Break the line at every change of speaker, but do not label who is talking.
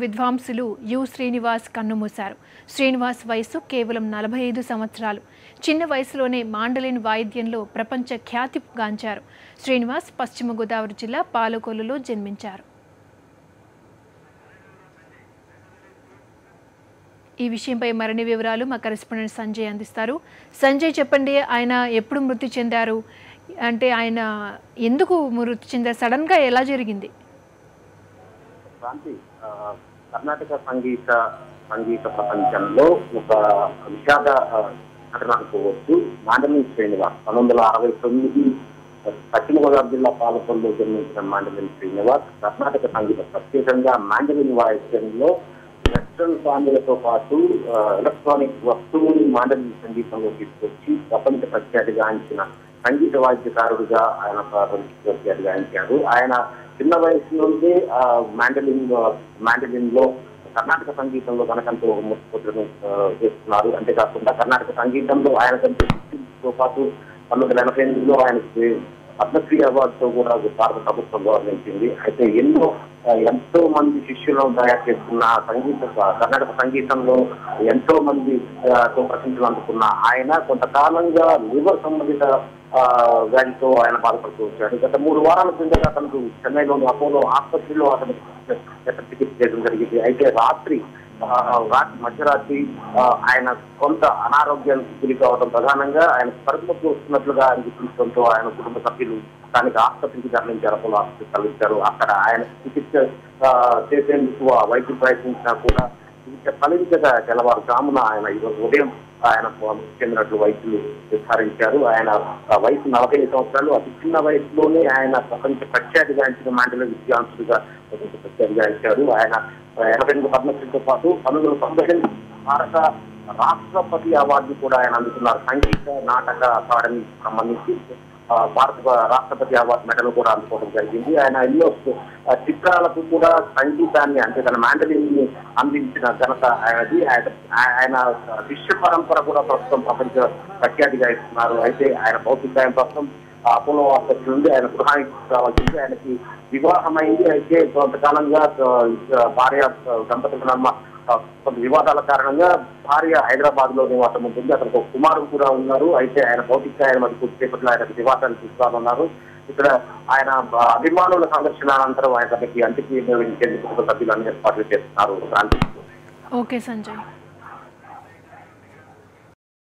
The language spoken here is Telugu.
విద్వాంసులు యు శ్రీనివాస్ కన్నుమూశారు. శ్రీనివాస్ వయసు కేవలం 45 సంవత్సరాలు. చిన్న వయసులోనే మాండలిన్ వాయిద్యంలో ప్రపంచ ఖ్యాతి గాంచారు. శ్రీనివాస్ పశ్చిమ గోదావరి జిల్లా పాలకొల్లులో జన్మించారు. ఈ విషయంపై మరిన్ని వివరాలు మా కరెస్పాండెంట్ సంజయ్ అందిస్తారు. సంజయ్, చెప్పండి, ఆయన ఎప్పుడు మృతి చెందారు? అంటే ఆయన ఎందుకు మృతి చెందారు? సడన్గా ఎలా జరిగింది?
కర్ణాటక సంగీత ప్రపంచంలో ఒక విషాద ఘటన అనుకోవచ్చు. మాండలిన్ శ్రీనివాస్ 1969 పశ్చిమ గోదావరి జిల్లా పాలకొల్లులో జన్మించిన మాండలిన్ శ్రీనివాస్ కర్ణాటక సంగీత ప్రత్యేకంగా మాండలిన్ వాయిద్యంలో వెస్ట్రన్ సాంగ్లతో పాటు ఎలక్ట్రానిక్ వస్తువుని మాండలిన్ సంగీతంలో తీసుకొచ్చి ప్రపంచ ప్రఖ్యాతిగాంచిన సంగీత వాద్యకారుడిగా ఆయన ప్రఖ్యాతిగాంచారు. ఆయన చిన్న వయసు నుండి మాండలిన్ లో కర్ణాటక సంగీతంలో తనకంటూ ఒక ముద్రను చేస్తున్నారు. అంతేకాకుండా కర్ణాటక సంగీతంలో ఆయన కంటే పాటు 1988లో ఆయనకి పద్మశ్రీ అవార్డుతో కూడా భారత ప్రభుత్వం గౌరవించింది. అయితే ఎంతో మంది శిష్యులను తయారు చేస్తున్న కర్ణాటక సంగీతంలో ఎంతో మంది ప్రశంసలు అందుకున్న ఆయన కొంతకాలంగా లివర్ సంబంధిత వ్యాధితో ఆయన బాధపడుతూ వచ్చాడు. గత 3 వారాల కిందట అతనికి చెన్నైలోని అపోలో ఆసుపత్రిలో అతను చికిత్స చేయడం జరిగింది. అయితే మధ్యరాత్రి ఆయన కొంత అనారోగ్యానికి గురి కావడం ప్రధానంగా ఆయన కడుపునొప్పి వస్తున్నట్లుగా ఆయన గుర్తించడంతో ఆయన కుటుంబ సభ్యులు స్థానిక ఆసుపత్రికి తరలించారు. అపోలో ఆసుపత్రికి తరలించారు. అక్కడ ఆయన చికిత్స చేసేందుకు వైద్యం ప్రయత్నించినా కూడా ఫలించక తెల్లవారుజామున ఆయన ఈరోజు ఉదయం ఆయన చెందినట్లు వైద్యులు నిర్ధారించారు. ఆయన వయసు 45 సంవత్సరాలు. అతి చిన్న వయసులోనే ఆయన ప్రపంచ ప్రఖ్యాతిగాంచిన మాండలిన్ విద్వాంసుడిగా ప్రపంచ ప్రఖ్యాతిగాంచారు. ఆయన 88 పద్మశ్రీతో పాటు 1992 భారత రాష్ట్రపతి అవార్డు కూడా ఆయన అందుకున్నారు. సంగీత నాటక అకాడమీకి సంబంధించి భారత రాష్ట్రపతి అవార్డు మెడల్ కూడా అందుకోవడం జరిగింది. ఆయన ఎన్నో చిత్రాలకు కూడా సంగీతాన్ని అంటే తన మాండలిన్ ని అందించిన ఘనత ఆయనది. ఆయన శిష్య పరంపర కూడా ప్రస్తుతం ప్రపంచ ప్రఖ్యాతిగా ఇస్తున్నారు. అయితే ఆయన భౌతికాయం ప్రస్తుతం అపోలో ఆసుపత్రి నుండి ఆయన గృహానికి రావాల్సింది. ఆయనకి వివాహమైంది. అయితే కొంతకాలంగా భార్య దంపతుల నమ్మ కొంత వివాదాల కారణంగా భార్య హైదరాబాద్ లో నివాసం ఉంటుంది. అతనికి ఒక కుమారుడు కూడా ఉన్నారు. అయితే ఆయన భౌతికాయం మరి కొద్దిసేపట్లో ఆయన వివాదాలు తీసుకోవాలన్నారు. ఇక్కడ ఆయన అభిమానుల సందర్శన అనంతరం ఆయన అంటికి నిర్వహించేందుకు కుటుంబ సభ్యులు అన్ని ఏర్పాట్లు చేస్తున్నారు.
ఓకే సంజయ్.